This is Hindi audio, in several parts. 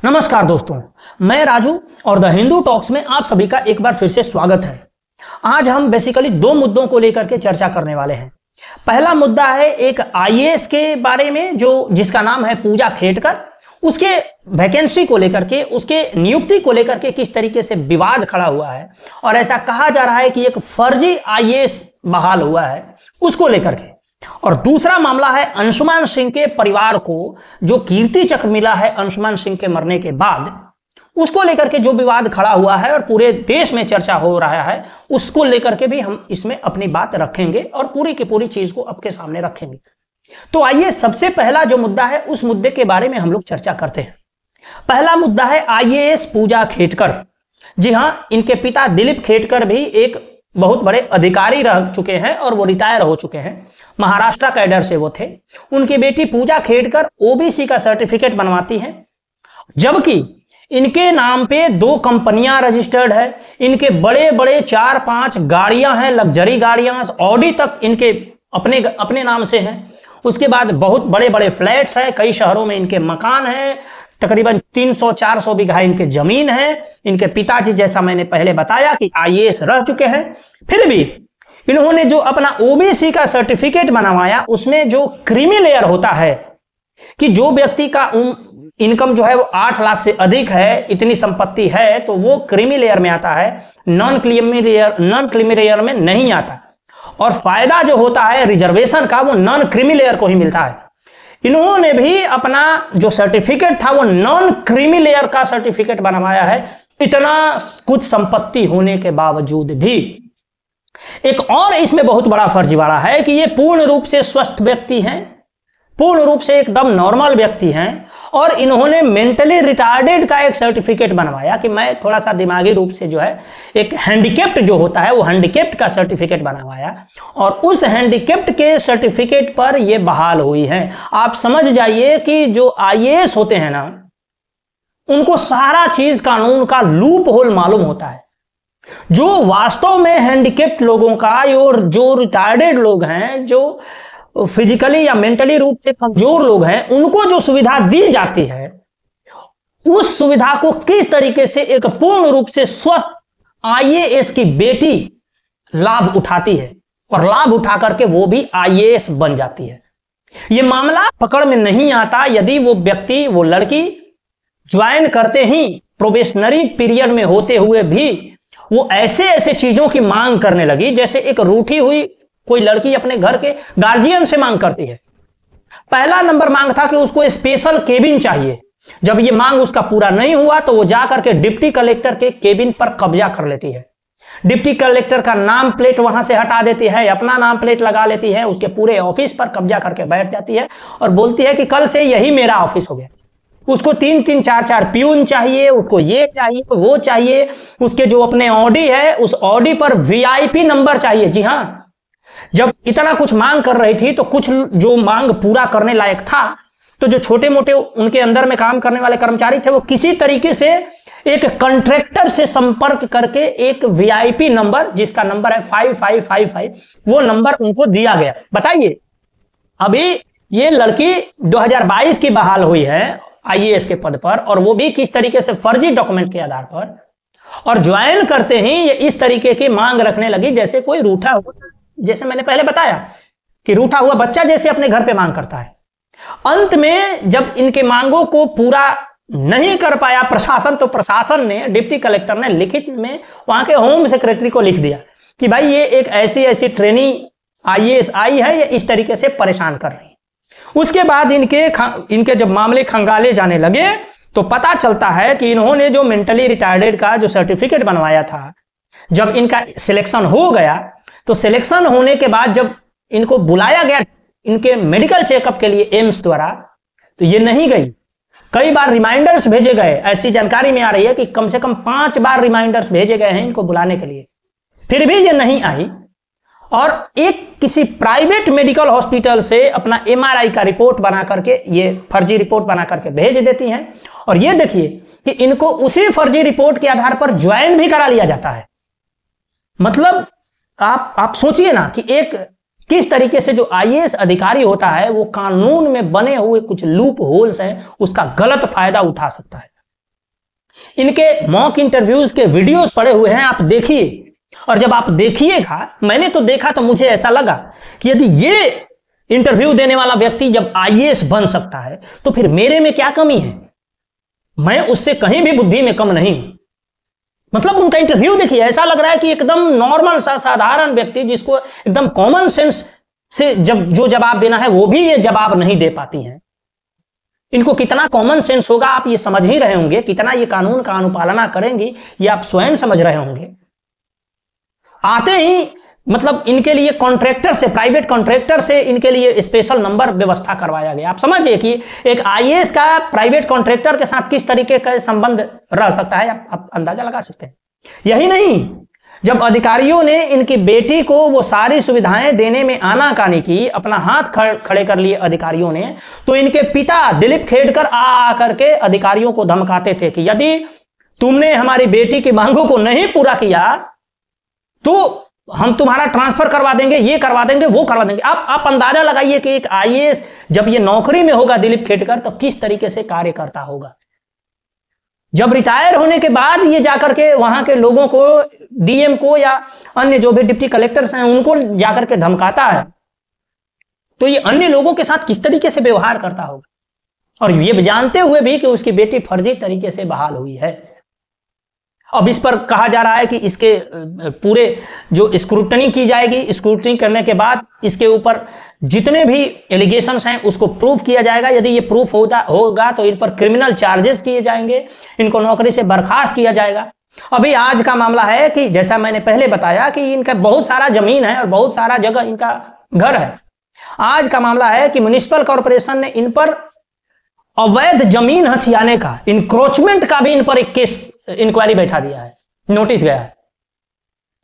नमस्कार दोस्तों, मैं राजू और द हिंदू टॉक्स में आप सभी का एक बार फिर से स्वागत है। आज हम बेसिकली दो मुद्दों को लेकर के चर्चा करने वाले हैं। पहला मुद्दा है एक आईएएस के बारे में जिसका नाम है पूजा खेटकर, उसके वैकेंसी को लेकर के, उसके नियुक्ति को लेकर के किस तरीके से विवाद खड़ा हुआ है और ऐसा कहा जा रहा है कि एक फर्जी आईएएस बहाल हुआ है, उसको लेकर के। और दूसरा मामला है अंशुमान सिंह के परिवार को जो कीर्ति चक्र मिला है अंशुमान सिंह के मरने के बाद, उसको लेकर के जो विवाद खड़ा हुआ है और पूरे देश में चर्चा हो रहा है, उसको लेकर के भी हम इसमें अपनी बात रखेंगे और पूरी की पूरी चीज को आपके सामने रखेंगे। तो आइए सबसे पहला जो मुद्दा है उस मुद्दे के बारे में हम लोग चर्चा करते हैं। पहला मुद्दा है आईएएस पूजा खेटकर। जी हां, इनके पिता दिलीप खेटकर भी एक बहुत बड़े अधिकारी रह चुके हैं और वो रिटायर हो चुके हैं। महाराष्ट्र कैडर से वो थे। उनकी बेटी पूजा खेटकर ओबीसी का सर्टिफिकेट बनवाती है, जबकि इनके नाम पे 2 कंपनियां रजिस्टर्ड है। इनके बड़े बड़े 4-5 गाड़ियां हैं, लग्जरी गाड़ियां, ऑडी तक इनके अपने नाम से हैं। उसके बाद बहुत बड़े बड़े फ्लैट्स हैं, कई शहरों में इनके मकान हैं, तकरीबन 300-400 बीघा इनके जमीन है। इनके पिताजी, जैसा मैंने पहले बताया, कि आईएएस रह चुके हैं। फिर भी इन्होंने जो अपना ओबीसी का सर्टिफिकेट बनवाया, उसमें जो क्रीमी लेयर होता है कि जो व्यक्ति का इनकम जो है वो 8 लाख से अधिक है, इतनी संपत्ति है, तो वो क्रीमी लेयर में आता है, नॉन क्रीमी लेयर में नहीं आता। और फायदा जो होता है रिजर्वेशन का, वो नॉन क्रीमी लेयर को ही मिलता है। इन्होंने भी अपना जो सर्टिफिकेट था वो नॉन क्रीमी लेयर का सर्टिफिकेट बनवाया है। इतना कुछ संपत्ति होने के बावजूद भी एक और इसमें बहुत बड़ा फर्जीवाड़ा है कि ये पूर्ण रूप से स्वस्थ व्यक्ति हैं, पूर्ण रूप से एकदम नॉर्मल व्यक्ति हैं, और इन्होंने मेंटली रिटार्डेड का एक सर्टिफिकेट बनवाया कि मैं थोड़ा सा दिमागी रूप से जो है एक हैंडीकेप्ट जो होता है वो हैंडीकेप्ट का सर्टिफिकेट बनवाया, और उस हैंडीकेप्ट के सर्टिफिकेट पर ये बहाल हुई है। आप समझ जाइए कि जो आईएएस होते हैं ना, उनको सारा चीज कानून का लूप होल मालूम होता है। जो वास्तव में हैंडीकेप्ट लोगों का और जो रिटार्डेड लोग हैं, जो फिजिकली या मेंटली रूप से कमजोर लोग हैं, उनको जो सुविधा दी जाती है, उस सुविधा को किस तरीके से एक पूर्ण रूप से स्वस्थ आईएएस की बेटी लाभ उठाती है, और लाभ उठा करके वो भी आईएएस बन जाती है। ये मामला पकड़ में नहीं आता यदि वो व्यक्ति, वो लड़की ज्वाइन करते ही प्रोबेशनरी पीरियड में होते हुए भी वो ऐसे चीजों की मांग करने लगी, जैसे एक रूठी हुई कोई लड़की अपने घर के गार्जियन से मांग करती है। पहला नंबर मांग था कि उसको स्पेशल केबिन चाहिए। जब ये मांग उसका पूरा नहीं हुआ तो वो जाकर के डिप्टी कलेक्टर के केबिन पर कब्जा कर लेती है। डिप्टी कलेक्टर का नाम प्लेट वहां से हटा देती है, अपना नाम प्लेट लगा लेती है, उसके पूरे ऑफिस पर कब्जा करके बैठ जाती है और बोलती है कि कल से यही मेरा ऑफिस हो गया। उसको 3-3, 4-4 प्यून चाहिए, उसको ये चाहिए, वो चाहिए। उसके जो अपने ऑडी है, उस ऑडी पर वीआईपी नंबर चाहिए। जी हां, जब इतना कुछ मांग कर रही थी तो कुछ जो मांग पूरा करने लायक था, तो जो छोटे मोटे उनके अंदर में काम करने वाले कर्मचारी थे, वो किसी तरीके से एक कॉन्ट्रैक्टर से संपर्क करके एक वीआईपी नंबर, जिसका नंबर है 5555, वो नंबर उनको दिया गया। बताइए, अभी ये लड़की 2022 की बहाल हुई है आईएएस के पद पर, और वो भी किस तरीके से फर्जी डॉक्यूमेंट के आधार पर, और ज्वाइन करते ही ये इस तरीके की मांग रखने लगी जैसे कोई रूठा हुआ, जैसे मैंने पहले बताया कि रूठा हुआ बच्चा जैसे अपने घर पे मांग करता है। अंत में जब इनके मांगों को पूरा नहीं कर पाया प्रशासन, तो प्रशासन ने, डिप्टी कलेक्टर ने लिखित में वहां के होम सेक्रेटरी को लिख दिया कि भाई ये एक ऐसी ट्रेनी आईएएस आई है, ये इस तरीके से परेशान कर रही है। उसके बाद इनके जब मामले खंगाले जाने लगे तो पता चलता है कि इन्होंने जो मेंटली रिटार्डेड का जो सर्टिफिकेट बनवाया था, जब इनका सिलेक्शन हो गया, तो सिलेक्शन होने के बाद जब इनको बुलाया गया इनके मेडिकल चेकअप के लिए एम्स द्वारा, तो ये नहीं गई। कई बार रिमाइंडर्स भेजे गए, ऐसी जानकारी में आ रही है कि कम से कम 5 बार रिमाइंडर्स भेजे गए हैं इनको बुलाने के लिए, फिर भी ये नहीं आई। और एक किसी प्राइवेट मेडिकल हॉस्पिटल से अपना एमआरआई का रिपोर्ट बना करके, ये फर्जी रिपोर्ट बना करके भेज देती हैं, और ये देखिए कि इनको उसी फर्जी रिपोर्ट के आधार पर ज्वाइन भी करा लिया जाता है। मतलब आप सोचिए ना कि एक किस तरीके से जो आईएएस अधिकारी होता है वो कानून में बने हुए कुछ लूप होल्स हैं उसका गलत फायदा उठा सकता है। इनके मॉक इंटरव्यूज के वीडियोस पड़े हुए हैं, आप देखिए। और जब आप देखिएगा, मैंने तो देखा तो मुझे ऐसा लगा कि यदि ये इंटरव्यू देने वाला व्यक्ति जब आईएएस बन सकता है तो फिर मेरे में क्या कमी है? मैं उससे कहीं भी बुद्धि में कम नहीं हूं। मतलब उनका इंटरव्यू देखिए, ऐसा लग रहा है कि एकदम नॉर्मल सा साधारण व्यक्ति जिसको एकदम कॉमन सेंस से जो जवाब देना है वो भी ये जवाब नहीं दे पाती हैं। इनको कितना कॉमन सेंस होगा आप ये समझ ही रहे होंगे, कितना ये कानून का अनुपालना करेंगी ये आप स्वयं समझ रहे होंगे। आते ही मतलब इनके लिए कॉन्ट्रैक्टर से, प्राइवेट कॉन्ट्रैक्टर से इनके लिए स्पेशल नंबर व्यवस्था करवाया गया। आप समझिए कि एक आईएएस का प्राइवेट कॉन्ट्रैक्टर के साथ किस तरीके का संबंध रह सकता है, आप अंदाजा लगा सकते हैं। यही नहीं, जब अधिकारियों ने इनकी बेटी को वो सारी सुविधाएं देने में आनाकानी की, अपना हाथ खड़े कर लिए अधिकारियों ने, तो इनके पिता दिलीप खेडकर आ करके अधिकारियों को धमकाते थे कि यदि तुमने हमारी बेटी की मांगों को नहीं पूरा किया तो हम तुम्हारा ट्रांसफर करवा देंगे, ये करवा देंगे, वो करवा देंगे। आप अंदाजा लगाइए कि एक आईएएस जब ये नौकरी में होगा दिलीप खेडकर, तो किस तरीके से कार्य करता होगा। जब रिटायर होने के बाद ये जाकर के वहां के लोगों को, डीएम को या अन्य जो भी डिप्टी कलेक्टर्स हैं उनको जाकर के धमकाता है, तो ये अन्य लोगों के साथ किस तरीके से व्यवहार करता होगा, और ये जानते हुए भी कि उसकी बेटी फर्जी तरीके से बहाल हुई है। अब इस पर कहा जा रहा है कि इसके पूरे जो स्क्रूटनी की जाएगी, स्क्रूटनी करने के बाद इसके ऊपर जितने भी एलिगेशंस हैं उसको प्रूफ किया जाएगा। यदि ये प्रूफ होगा तो इन पर क्रिमिनल चार्जेस किए जाएंगे, इनको नौकरी से बर्खास्त किया जाएगा। अभी आज का मामला है कि जैसा मैंने पहले बताया कि इनका बहुत सारा जमीन है और बहुत सारा जगह इनका घर है। आज का मामला है कि म्युनिसिपल कॉर्पोरेशन ने इन पर अवैध जमीन हथियाने का, इंक्रोचमेंट का भी इन पर एक केस इंक्वायरी बैठा दिया है, नोटिस गया है।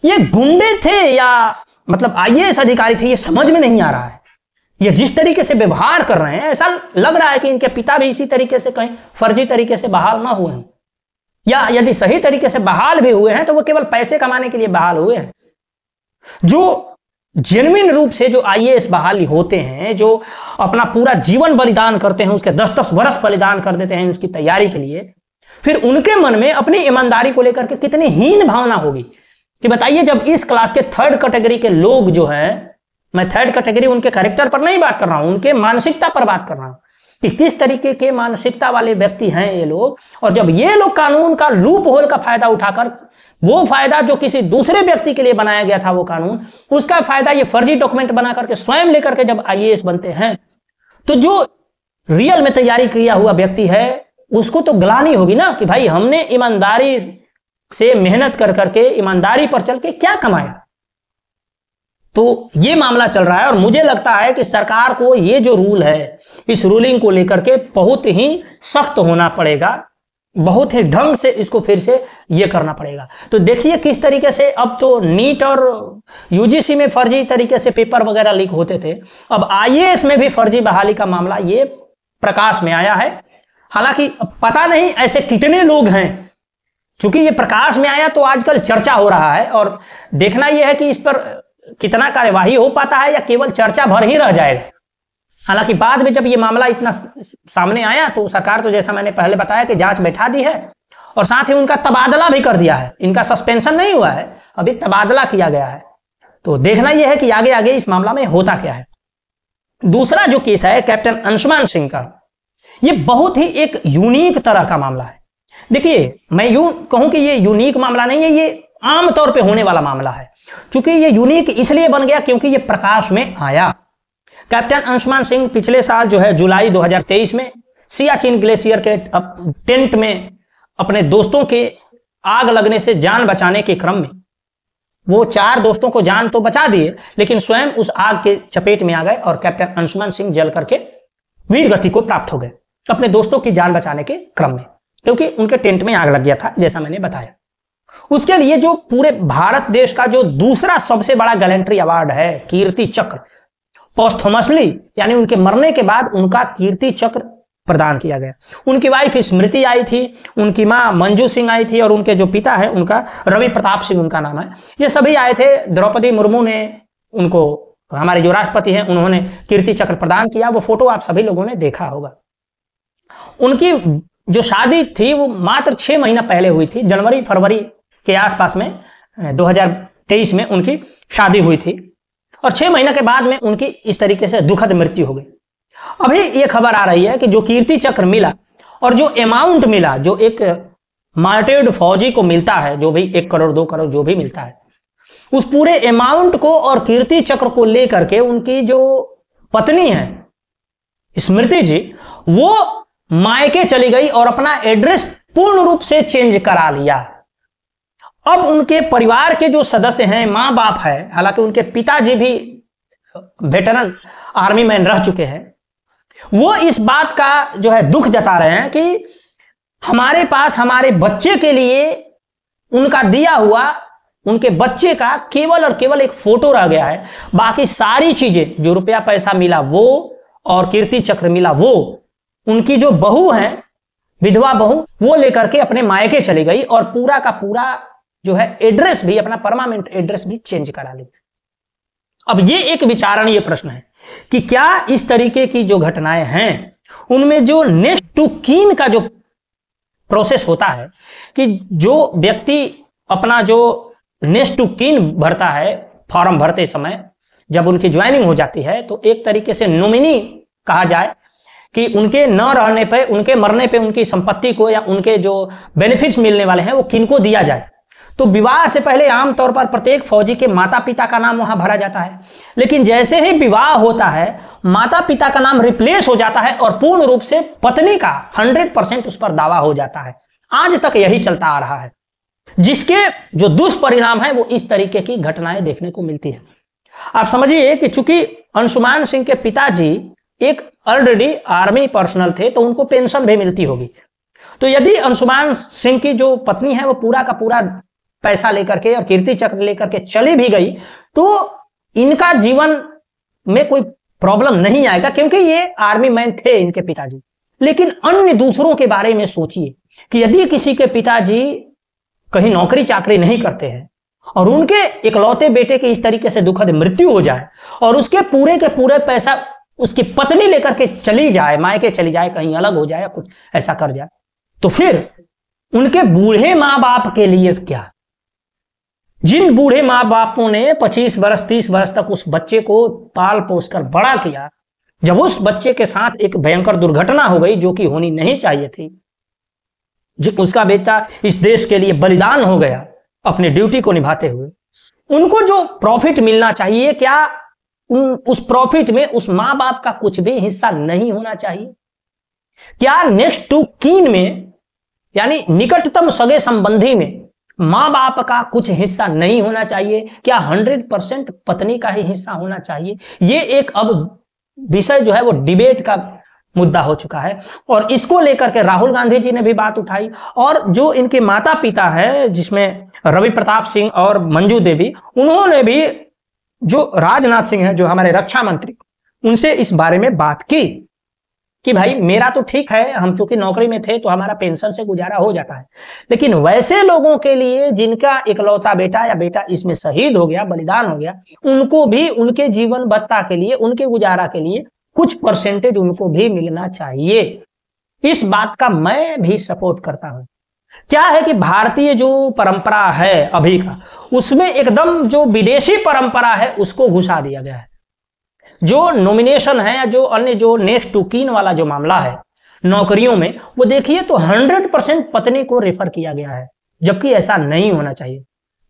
ये गुंडे थे या मतलब आईएएस अधिकारी थे, ये समझ में नहीं आ रहा है। ये जिस तरीके से व्यवहार कर रहे हैं, ऐसा लग रहा है कि इनके पिता भी इसी तरीके से कहीं फर्जी तरीके से बहाल ना हुए हैं, या यदि सही तरीके से बहाल भी हुए हैं तो वो केवल पैसे कमाने के लिए बहाल हुए हैं। जो जेन्युइन रूप से जो आईएएस बहाली होते हैं, जो अपना पूरा जीवन बलिदान करते हैं, उसके 10-10 वर्ष बलिदान कर देते हैं उसकी तैयारी के लिए, फिर उनके मन में अपनी ईमानदारी को लेकर के कितनी हीन भावना होगी कि बताइए। जब इस क्लास के थर्ड कैटेगरी के लोग जो हैं, मैं थर्ड कैटेगरी उनके कैरेक्टर पर नहीं बात कर रहा हूं, उनके मानसिकता पर बात कर रहा हूं कि किस तरीके के मानसिकता वाले व्यक्ति हैं ये लोग। और जब ये लोग कानून का लूप होल का फायदा उठाकर, वो फायदा जो किसी दूसरे व्यक्ति के लिए बनाया गया था वो कानून, उसका फायदा ये फर्जी डॉक्यूमेंट बना करके स्वयं लेकर के जब आईएएस बनते हैं, तो जो रियल में तैयारी किया हुआ व्यक्ति है उसको तो ग्लानि होगी ना कि भाई हमने ईमानदारी से मेहनत कर करके, ईमानदारी पर चल के क्या कमाया। तो ये मामला चल रहा है और मुझे लगता है कि सरकार को ये जो रूल है, इस रूलिंग को लेकर के बहुत ही सख्त होना पड़ेगा, बहुत ही ढंग से इसको फिर से ये करना पड़ेगा। तो देखिए किस तरीके से अब तो नीट और यूजीसी में फर्जी तरीके से पेपर वगैरह लीक होते थे, अब आईएएस में भी फर्जी बहाली का मामला ये प्रकाश में आया है। हालांकि पता नहीं ऐसे कितने लोग हैं, क्योंकि ये प्रकाश में आया तो आजकल चर्चा हो रहा है, और देखना यह है कि इस पर कितना कार्यवाही हो पाता है या केवल चर्चा भर ही रह जाएगा। हालांकि बाद में जब ये मामला इतना सामने आया तो सरकार तो जैसा मैंने पहले बताया कि जांच बैठा दी है और साथ ही उनका तबादला भी कर दिया है। इनका सस्पेंशन नहीं हुआ है, अभी तबादला किया गया है। तो देखना यह है कि आगे आगे इस मामला में होता क्या है। दूसरा जो केस है कैप्टन अंशुमान सिंह का, ये बहुत ही एक यूनिक तरह का मामला है। देखिए मैं यूं कहूं कि ये यूनिक मामला नहीं है, ये आमतौर पे होने वाला मामला है। चूंकि ये यूनिक इसलिए बन गया क्योंकि ये प्रकाश में आया। कैप्टन अंशुमान सिंह पिछले साल जो है जुलाई 2023 में सियाचिन ग्लेशियर के टेंट में अपने दोस्तों के आग लगने से जान बचाने के क्रम में वो 4 दोस्तों को जान तो बचा दिए, लेकिन स्वयं उस आग के चपेट में आ गए और कैप्टन अंशुमान सिंह जल करके वीर गति को प्राप्त हो गए अपने दोस्तों की जान बचाने के क्रम में, क्योंकि उनके टेंट में आग लग गया था जैसा मैंने बताया। उसके लिए जो पूरे भारत देश का जो दूसरा सबसे बड़ा गैलेंट्री अवार्ड है कीर्ति चक्र, पोस्थमसली यानी उनके मरने के बाद उनका कीर्ति चक्र प्रदान किया गया। उनकी वाइफ स्मृति आई थी, उनकी मां मंजू सिंह आई थी और उनके जो पिता है उनका रवि प्रताप सिंह उनका नाम है, ये सभी आए थे। द्रौपदी मुर्मू ने उनको, हमारे जो राष्ट्रपति हैं, उन्होंने कीर्ति चक्र प्रदान किया। वो फोटो आप सभी लोगों ने देखा होगा। उनकी जो शादी थी वो मात्र 6 महीना पहले हुई थी, जनवरी फरवरी के आसपास में 2023 में उनकी शादी हुई थी और 6 महीने के बाद में उनकी इस तरीके से दुखद मृत्यु हो गई। अभी ये खबर आ रही है कि जो कीर्ति चक्र मिला और जो अमाउंट मिला, जो एक मार्टेड फौजी को मिलता है, जो भी 1 करोड़ 2 करोड़ जो भी मिलता है, उस पूरे अमाउंट को और कीर्ति चक्र को लेकर के उनकी जो पत्नी है स्मृति जी, वो मायके चली गई और अपना एड्रेस पूर्ण रूप से चेंज करा लिया। अब उनके परिवार के जो सदस्य हैं, मां बाप है, हालांकि उनके पिताजी भी वेटरन आर्मी मैन रह चुके हैं, वो इस बात का जो है दुख जता रहे हैं कि हमारे पास हमारे बच्चे के लिए उनका दिया हुआ, उनके बच्चे का केवल और केवल एक फोटो रह गया है। बाकी सारी चीजें, जो रुपया पैसा मिला वो और कीर्ति चक्र मिला वो, उनकी जो बहू है, विधवा बहू, वो लेकर के अपने मायके चली गई और पूरा का पूरा जो है एड्रेस भी, अपना परमानेंट एड्रेस भी चेंज करा ली। अब ये एक विचारणीय प्रश्न है कि क्या इस तरीके की जो घटनाएं हैं उनमें जो नेक्स्ट टू कीन का जो प्रोसेस होता है कि जो व्यक्ति अपना जो नेक्स्ट टू कीन भरता है फॉर्म भरते समय, जब उनकी ज्वाइनिंग हो जाती है तो एक तरीके से नॉमिनी कहा जाए कि उनके न रहने पे, उनके मरने पे उनकी संपत्ति को या उनके जो बेनिफिट्स मिलने वाले हैं वो किनको दिया जाए। तो विवाह से पहले आमतौर पर प्रत्येक फौजी के माता पिता का नाम वहां भरा जाता है, लेकिन जैसे ही विवाह होता है माता पिता का नाम रिप्लेस हो जाता है और पूर्ण रूप से पत्नी का 100% उस पर दावा हो जाता है। आज तक यही चलता आ रहा है, जिसके जो दुष्परिणाम है वो इस तरीके की घटनाएं देखने को मिलती है। आप समझिए कि चूंकि अंशुमान सिंह के पिताजी एक ऑलरेडी आर्मी पर्सनल थे तो उनको पेंशन भी मिलती होगी। तो यदि अंशुमान सिंह की जो पत्नी है वो पूरा का पूरा पैसा लेकर के और कीर्ति चक्र लेकर के चली भी गई तो इनका जीवन में कोई प्रॉब्लम नहीं आएगा, क्योंकि ये आर्मी मैन थे इनके पिताजी। लेकिन अन्य दूसरों के बारे में सोचिए कि यदि किसी के पिताजी कहीं नौकरी चाकरी नहीं करते हैं और उनके इकलौते बेटे की इस तरीके से दुखद मृत्यु हो जाए और उसके पूरे के पूरे पैसा उसकी पत्नी लेकर के चली जाए, मायके चली जाए, कहीं अलग हो जाए या कुछ ऐसा कर जाए, तो फिर उनके बूढ़े मां बाप के लिए क्या? जिन बूढ़े मां बापों ने 25 वर्ष 30 वर्ष तक उस बच्चे को पाल पोस कर बड़ा किया, जब उस बच्चे के साथ एक भयंकर दुर्घटना हो गई जो कि होनी नहीं चाहिए थी, जो उसका बेटा इस देश के लिए बलिदान हो गया अपनी ड्यूटी को निभाते हुए, उनको जो प्रॉफिट मिलना चाहिए, क्या उस प्रॉफिट में उस मां बाप का कुछ भी हिस्सा नहीं होना चाहिए? क्या नेक्स्ट टू कीन में, यानी निकटतम सगे संबंधी में मां बाप का कुछ हिस्सा नहीं होना चाहिए? क्या 100% पत्नी का ही हिस्सा होना चाहिए? ये एक अब विषय जो है वो डिबेट का मुद्दा हो चुका है और इसको लेकर के राहुल गांधी जी ने भी बात उठाई और जो इनके माता पिता है जिसमें रवि प्रताप सिंह और मंजू देवी, उन्होंने भी, जो राजनाथ सिंह है जो हमारे रक्षा मंत्री, उनसे इस बारे में बात की कि भाई मेरा तो ठीक है, हम चूंकि नौकरी में थे तो हमारा पेंशन से गुजारा हो जाता है, लेकिन वैसे लोगों के लिए जिनका इकलौता बेटा या बेटा इसमें शहीद हो गया, बलिदान हो गया, उनको भी उनके जीवन भत्ता के लिए, उनके गुजारा के लिए कुछ परसेंटेज उनको भी मिलना चाहिए। इस बात का मैं भी सपोर्ट करता हूं। क्या है कि भारतीय जो परंपरा है अभी का, उसमें एकदम जो विदेशी परंपरा है उसको घुसा दिया गया है। जो नॉमिनेशन है या जो अन्य जो नेक्स्ट टू कीन वाला जो मामला है नौकरियों में, वो देखिए तो 100% पत्नी को रेफर किया गया है, जबकि ऐसा नहीं होना चाहिए,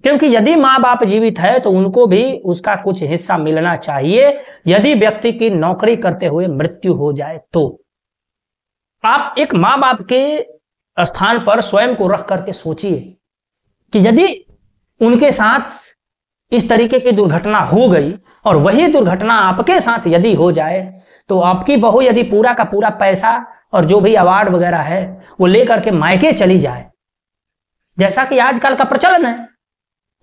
क्योंकि यदि माँ बाप जीवित है तो उनको भी उसका कुछ हिस्सा मिलना चाहिए यदि व्यक्ति की नौकरी करते हुए मृत्यु हो जाए तो। आप एक माँ बाप के स्थान पर स्वयं को रख करके सोचिए कि यदि उनके साथ इस तरीके की दुर्घटना हो गई और वही दुर्घटना आपके साथ यदि हो जाए तो आपकी बहू यदि पूरा का पूरा पैसा और जो भी अवार्ड वगैरह है वो लेकर के मायके चली जाए, जैसा कि आजकल का प्रचलन है।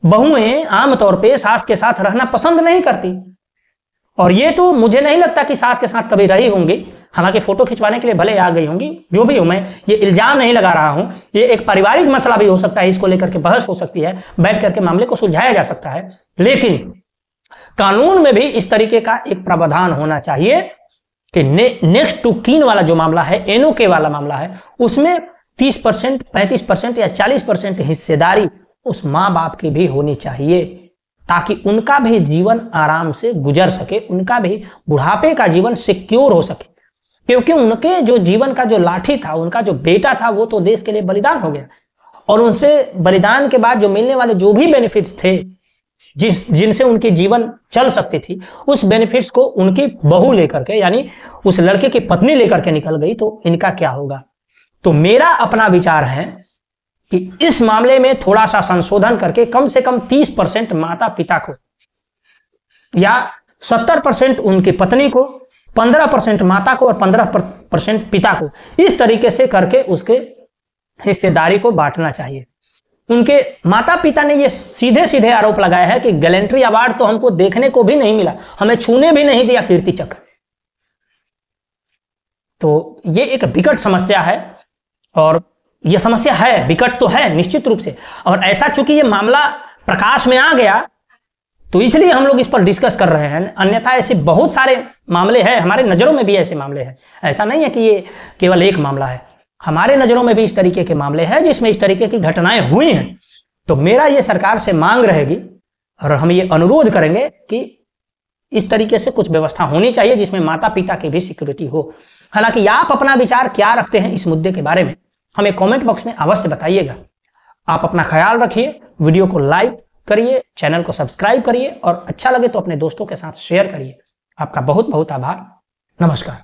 बहुएं आमतौर पे सास के साथ रहना पसंद नहीं करती और ये तो मुझे नहीं लगता कि सास के साथ कभी रही होंगी, हालांकि फोटो खिंचवाने के लिए भले आ गई होंगी, जो भी हूं मैं ये इल्जाम नहीं लगा रहा हूं, ये एक पारिवारिक मसला भी हो सकता है, इसको लेकर के बहस हो सकती है, बैठ करके मामले को सुलझाया जा सकता है। लेकिन कानून में भी इस तरीके का एक प्रावधान होना चाहिए कि नेक्स्ट टू कीन वाला जो मामला है, एनओके वाला मामला है, उसमें 30%, 35% या 40% हिस्सेदारी उस माँ बाप की भी होनी चाहिए, ताकि उनका भी जीवन आराम से गुजर सके, उनका भी बुढ़ापे का जीवन सिक्योर हो सके। क्योंकि उनके जो जीवन का जो लाठी था, उनका जो बेटा था, वो तो देश के लिए बलिदान हो गया, और उनसे बलिदान के बाद जो मिलने वाले जो भी बेनिफिट्स थे, जिनसे उनकी जीवन चल सकती थी, उस बेनिफिट्स को उनकी बहू लेकर के, यानी उस लड़के की पत्नी लेकर के निकल गई, तो इनका क्या होगा। तो मेरा अपना विचार है कि इस मामले में थोड़ा सा संशोधन करके कम से कम 30% माता पिता को या 70% उनकी पत्नी को, 15% माता को और 15% पिता को, इस तरीके से करके उसके हिस्सेदारी को बांटना चाहिए। उनके माता पिता ने ये सीधे सीधे आरोप लगाया है कि गैलेंट्री अवार्ड तो हमको देखने को भी नहीं मिला, हमें छूने भी नहीं दिया कीर्ति चक्र। तो ये एक विकट समस्या है, और ये समस्या है, विकट तो है निश्चित रूप से, और ऐसा चूंकि ये मामला प्रकाश में आ गया तो इसलिए हम लोग इस पर डिस्कस कर रहे हैं। अन्यथा ऐसे बहुत सारे मामले हैं, हमारे नजरों में भी ऐसे मामले हैं। ऐसा नहीं है कि ये केवल एक मामला है, हमारे नजरों में भी इस तरीके के मामले हैं जिसमें इस तरीके की घटनाएं हुई हैं। तो मेरा ये सरकार से मांग रहेगी, और हम ये अनुरोध करेंगे कि इस तरीके से कुछ व्यवस्था होनी चाहिए जिसमें माता पिता की भी सिक्योरिटी हो। हालांकि आप अपना विचार क्या रखते हैं इस मुद्दे के बारे में, हमें कमेंट बॉक्स में अवश्य बताइएगा। आप अपना ख्याल रखिए, वीडियो को लाइक करिए, चैनल को सब्सक्राइब करिए, और अच्छा लगे तो अपने दोस्तों के साथ शेयर करिए। आपका बहुत बहुत आभार। नमस्कार।